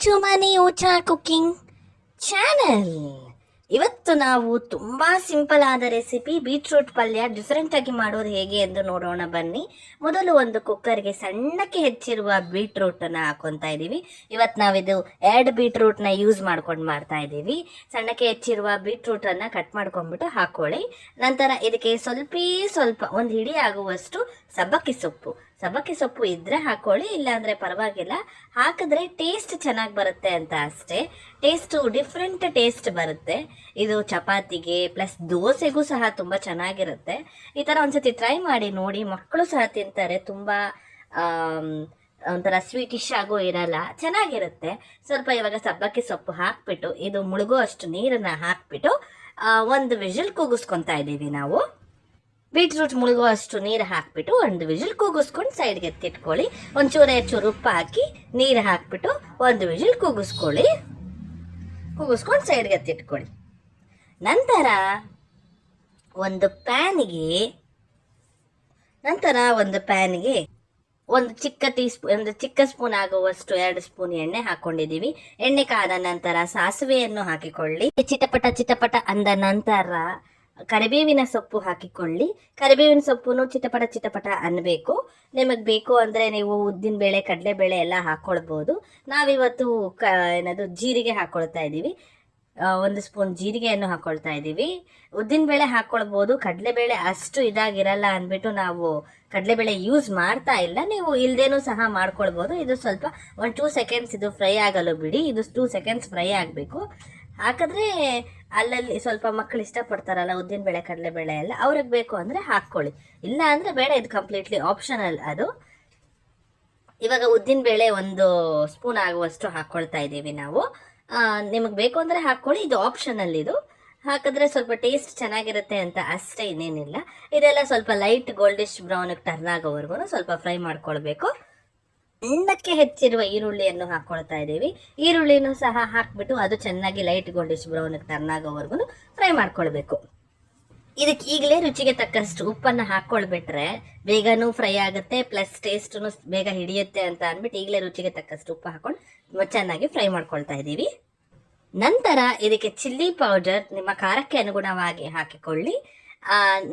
To ಮನಿ ಊಟ cooking channel. ಇವತ್ತು ನಾವು ತುಂಬಾ ಸಿಂಪಲ್ ಆದ ರೆಸಿಪಿ ಬೀಟ್ರೂಟ್ ಪಲ್ಯ ಡಿಫರೆಂಟ್ ಆಗಿ ಮಾಡೋದು ಹೇಗೆ ಎಂದು ನೋಡೋಣ ಬನ್ನಿ. ಮೊದಲು ಒಂದು ಕುಕ್ಕರ್ಗೆ ಸಣ್ಣಕ್ಕೆ ಹೆಚ್ಚಿರುವ ಬೀಟ್ರೂಟ್ ಅನ್ನ ಹಾಕೊಂತಾ ಇದೀವಿ. ಇವತ್ತು ನಾವಿದು 2 ಬೀಟ್ರೂಟ್ ನ ಯೂಸ್ ಮಾಡ್ಕೊಂಡು ಮಾಡ್ತಾ ಇದೀವಿ. ಸಣ್ಣಕ್ಕೆ ಹೆಚ್ಚಿರುವ ಬೀಟ್ರೂಟ್ ಅನ್ನ ಕಟ್ ಮಾಡ್ಕೊಂಡ್ಬಿಟ್ಟು ಹಾಕೊಳ್ಳಿ. ನಂತರ ಇದಕ್ಕೆ ಸ್ವಲ್ಪ ಒಂದು ಹಿಡಿ ಆಗುವಷ್ಟು ಸಬ್ಬಕ್ಕಿ ಸೊಪ್ಪು ಇದ್ರೆ ಹಾಕೊಳ್ಳಿ, ಇಲ್ಲ ಅಂದ್ರೆ ಪರವಾಗಿಲ್ಲ. ಹಾಕಿದ್ರೆ ಟೇಸ್ಟ್ ಚೆನ್ನಾಗಿ ಬರುತ್ತೆ ಅಂತ ಅಷ್ಟೇ. ಡಿಫ್ರೆಂಟ್ ಟೇಸ್ಟ್ ಬರುತ್ತೆ. ಇದು ಚಪಾತಿಗೆ ಪ್ಲಸ್ ದೋಸೆಗೂ ಸಹ ತುಂಬಾ ಚೆನ್ನಾಗಿರುತ್ತೆ. ಈ ತರ ಒಂದ್ಸತಿ ಟ್ರೈ ಮಾಡಿ ನೋಡಿ, ಮಕ್ಕಳು ಸಹ ತಿಂತಾರೆ. ತುಂಬಾ ಒಂಥರ ಸ್ವೀಟಿಶ್ ಆಗೋ ಇರಲ್ಲ, ಚೆನ್ನಾಗಿರುತ್ತೆ. ಸ್ವಲ್ಪ ಇವಾಗ ಸಬ್ಬಕ್ಕಿ ಸೊಪ್ಪು ಹಾಕ್ಬಿಟ್ಟು ಇದು ಮುಳುಗೋ ಅಷ್ಟು ನೀರನ್ನ ಹಾಕ್ಬಿಟ್ಟು ಒಂದು ವಿಜಿಲ್ ಕೂಗಿಸ್ಕೊಂತಾ ಇದೀವಿ ನಾವು. ಬೀಟ್ರೂಟ್ ಮುಳುಗೋ ಅಷ್ಟು ನೀರು ಹಾಕ್ಬಿಟ್ಟು ಒಂದು ವಿಜಿಲ್ ಕೂಗಿಸ್ಕೊಂಡು ಸೈಡ್ಗೆ ಎತ್ತಿಟ್ಕೊಳ್ಳಿ. ಒಂಚೂರು ಉಪ್ಪು ಹಾಕಿ ನೀರು ಹಾಕ್ಬಿಟ್ಟು ಒಂದು ವಿಜಿಲ್ ಕೂಗಿಸ್ಕೊಂಡು ಸೈಡ್ಗೆ ಎತ್ತಿಟ್ಕೊಳ್ಳಿ. ನಂತರ ಒಂದು ಪ್ಯಾನಿಗೆ ಒಂದು ಚಿಕ್ಕ ಸ್ಪೂನ್ ಆಗುವಷ್ಟು 2 ಸ್ಪೂನ್ ಎಣ್ಣೆ ಹಾಕೊಂಡಿದೀವಿ. ಎಣ್ಣೆ ಕಾದ ನಂತರ ಸಾಸಿವೆಯನ್ನು ಹಾಕಿಕೊಳ್ಳಿ. ಚಿಟಪಟ ಅಂದ ನಂತರ ಕರಿಬೇವಿನ ಸೊಪ್ಪು ಹಾಕಿಕೊಳ್ಳಿ. ಕರಿಬೇವಿನ ಸೊಪ್ಪು ಚಿಟಪಟ ಅನ್ಬೇಕು. ನಿಮಗೆ ಬೇಕು ಅಂದ್ರೆ ನೀವು ಉದ್ದಿನ ಬೇಳೆ, ಕಡಲೆಬೇಳೆ ಎಲ್ಲ ಹಾಕೊಳ್ಬಹುದು. ನಾವಿವತ್ತು ಜೀರಿಗೆ ಹಾಕೊಳ್ತಾ ಇದೀವಿ. 1 ಸ್ಪೂನ್ ಜೀರಿಗೆಯನ್ನು ಹಾಕೊಳ್ತಾ ಇದೀವಿ. ಉದ್ದಿನ ಬೇಳೆ ಹಾಕೊಳ್ಬಹುದು, ಕಡಲೆಬೇಳೆ ಅಷ್ಟು ಇದಾಗಿರಲ್ಲ ಅಂದ್ಬಿಟ್ಟು ನಾವು ಕಡಲೆಬೇಳೆ ಯೂಸ್ ಮಾಡ್ತಾ ಇಲ್ಲ. ನೀವು ಇಲ್ದೇನೂ ಸಹ ಮಾಡ್ಕೊಳ್ಬಹುದು. ಇದು ಸ್ವಲ್ಪ 1-2 ಸೆಕೆಂಡ್ಸ್ ಇದು ಫ್ರೈ ಆಗಲು ಬಿಡಿ. ಇದು 2 ಸೆಕೆಂಡ್ಸ್ ಫ್ರೈ ಆಗಬೇಕು. ಹಾಕಿದ್ರೆ ಅಲ್ಲಲ್ಲಿ ಸ್ವಲ್ಪ ಮಕ್ಕಳು ಇಷ್ಟಪಡ್ತಾರಲ್ಲ ಉದ್ದಿನ ಬೇಳೆ, ಕಡಲೆಬೇಳೆ ಎಲ್ಲ, ಅವ್ರಿಗೆ ಬೇಕು ಅಂದ್ರೆ ಹಾಕೊಳ್ಳಿ, ಇಲ್ಲ ಅಂದ್ರೆ ಬೇಡ. ಇದು ಕಂಪ್ಲೀಟ್ಲಿ ಆಪ್ಷನಲ್ ಅದು. ಇವಾಗ ಉದ್ದಿನ ಬೇಳೆ 1 ಸ್ಪೂನ್ ಆಗುವಷ್ಟು ಹಾಕೊಳ್ತಾ ಇದ್ದೀವಿ ನಾವು. ನಿಮಗೆ ಬೇಕು ಅಂದ್ರೆ ಹಾಕೊಳ್ಳಿ, ಇದು ಆಪ್ಷನಲ್. ಇದು ಹಾಕಿದ್ರೆ ಸ್ವಲ್ಪ ಟೇಸ್ಟ್ ಚೆನ್ನಾಗಿರುತ್ತೆ ಅಂತ ಅಷ್ಟೇ, ಇನ್ನೇನಿಲ್ಲ. ಇದೆಲ್ಲ ಸ್ವಲ್ಪ ಲೈಟ್ ಗೋಲ್ಡಿಶ್ ಬ್ರೌನ್ ಟರ್ನ್ ಆಗೋವರೆಗೂ ಸ್ವಲ್ಪ ಫ್ರೈ ಮಾಡ್ಕೊಳ್ಬೇಕು. ಸಣ್ಣಕ್ಕೆ ಹೆಚ್ಚಿರುವ ಈರುಳ್ಳಿಯನ್ನು ಹಾಕೊಳ್ತಾ ಇದ್ದೀವಿ. ಈರುಳ್ಳಿನೂ ಸಹ ಹಾಕ್ಬಿಟ್ಟು ಅದು ಚೆನ್ನಾಗಿ ಲೈಟ್ ಗೋಲ್ಡಿಶ್ ಬ್ರೌನ್ ಟರ್ನ್ ಆಗೋವರೆಗೂ ಫ್ರೈ ಮಾಡ್ಕೊಳ್ಬೇಕು. ಇದಕ್ಕೆ ಈಗಲೇ ರುಚಿಗೆ ತಕ್ಕಷ್ಟು ಉಪ್ಪನ್ನು ಹಾಕೊಳ್ಬಿಟ್ರೆ ಬೇಗನೂ ಫ್ರೈ ಆಗುತ್ತೆ, ಪ್ಲಸ್ ಟೇಸ್ಟನ್ನು ಬೇಗ ಹಿಡಿಯುತ್ತೆ ಅಂತ ಅಂದ್ಬಿಟ್ಟು ಈಗಲೇ ರುಚಿಗೆ ತಕ್ಕಷ್ಟು ಉಪ್ಪು ಹಾಕೊಂಡು ಚೆನ್ನಾಗಿ ಫ್ರೈ ಮಾಡ್ಕೊಳ್ತಾ ಇದ್ದೀವಿ. ನಂತರ ಇದಕ್ಕೆ ಚಿಲ್ಲಿ ಪೌಡರ್ ನಿಮ್ಮ ಖಾರಕ್ಕೆ ಅನುಗುಣವಾಗಿ ಹಾಕಿಕೊಳ್ಳಿ.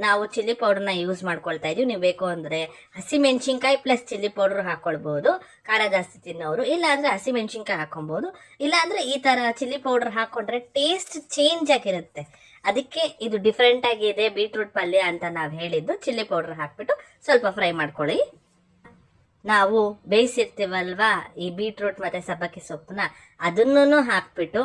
ನಾವು ಚಿಲ್ಲಿ ಪೌಡರ್ನ ಯೂಸ್ ಮಾಡ್ಕೊಳ್ತಾ ಇದೀವಿ. ನೀವು ಬೇಕು ಅಂದ್ರೆ ಹಸಿಮೆಣಸಿನ್ಕಾಯಿ ಪ್ಲಸ್ ಚಿಲ್ಲಿ ಪೌಡರ್ ಹಾಕೊಳ್ಬಹುದು, ಖಾರ ಜಾಸ್ತಿ ತಿನ್ನೋರು. ಇಲ್ಲ ಅಂದ್ರೆ ಹಸಿಮೆಣಸಿನ್ಕಾಯಿ ಹಾಕೊಬಹುದು. ಇಲ್ಲ ಅಂದ್ರೆ ಈ ತರ ಚಿಲ್ಲಿ ಪೌಡರ್ ಹಾಕೊಂಡ್ರೆ ಟೇಸ್ಟ್ ಚೇಂಜ್ ಆಗಿರುತ್ತೆ. ಅದಕ್ಕೆ ಇದು ಡಿಫ್ರೆಂಟ್ ಆಗಿದೆ ಬೀಟ್ರೂಟ್ ಪಲ್ಯ ಅಂತ ನಾವು ಹೇಳಿದ್ದು. ಚಿಲ್ಲಿ ಪೌಡರ್ ಹಾಕ್ಬಿಟ್ಟು ಸ್ವಲ್ಪ ಫ್ರೈ ಮಾಡ್ಕೊಳ್ಳಿ. ನಾವು ಬೇಯಿಸಿರ್ತೀವಲ್ವಾ ಈ ಬೀಟ್ರೂಟ್ ಮತ್ತೆ ಸಬ್ಬಕ್ಕಿ ಸೊಪ್ಪನ್ನ, ಅದನ್ನು ಹಾಕ್ಬಿಟ್ಟು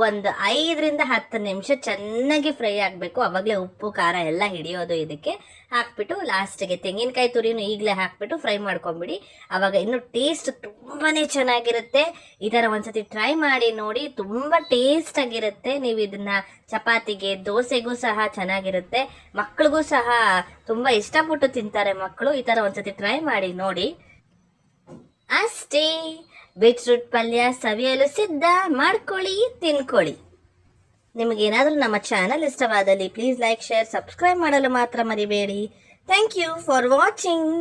ಒಂದು 5ರಿಂದ 10 ನಿಮಿಷ ಚೆನ್ನಾಗಿ ಫ್ರೈ ಆಗಬೇಕು. ಅವಾಗಲೇ ಉಪ್ಪು ಖಾರ ಎಲ್ಲ ಹಿಡಿಯೋದು ಇದಕ್ಕೆ. ಹಾಕ್ಬಿಟ್ಟು ಲಾಸ್ಟಿಗೆ ತೆಂಗಿನಕಾಯಿ ತುರಿನೂ ಈಗಲೇ ಹಾಕ್ಬಿಟ್ಟು ಫ್ರೈ ಮಾಡ್ಕೊಂಬಿಡಿ. ಅವಾಗ ಇನ್ನು ಟೇಸ್ಟ್ ತುಂಬಾನೇ ಚೆನ್ನಾಗಿರುತ್ತೆ. ಈ ಥರ ಒಂದ್ಸತಿ ಟ್ರೈ ಮಾಡಿ ನೋಡಿ, ತುಂಬಾ ಟೇಸ್ಟ್ ಆಗಿರುತ್ತೆ. ನೀವು ಇದನ್ನ ಚಪಾತಿಗೆ, ದೋಸೆಗೂ ಸಹ ಚೆನ್ನಾಗಿರುತ್ತೆ. ಮಕ್ಕಳಿಗೂ ಸಹ ತುಂಬಾ ಇಷ್ಟಪಟ್ಟು ತಿಂತಾರೆ ಮಕ್ಕಳು. ಈ ಥರ ಒಂದ್ಸತಿ ಟ್ರೈ ಮಾಡಿ ನೋಡಿ. ಅಷ್ಟೇ, ಬೀಟ್ರೂಟ್ ಪಲ್ಯ ಸವಿಯಲು ಸಿದ್ಧ. ಮಾಡ್ಕೊಳ್ಳಿ, ತಿನ್ಕೊಳ್ಳಿ. ನಿಮಗೇನಾದರೂ ನಮ್ಮ ಚಾನಲ್ ಇಷ್ಟವಾದಲ್ಲಿ ಪ್ಲೀಸ್ ಲೈಕ್, ಶೇರ್, ಸಬ್ಸ್ಕ್ರೈಬ್ ಮಾಡಲು ಮಾತ್ರ ಮರಿಬೇಡಿ. Thank you for watching.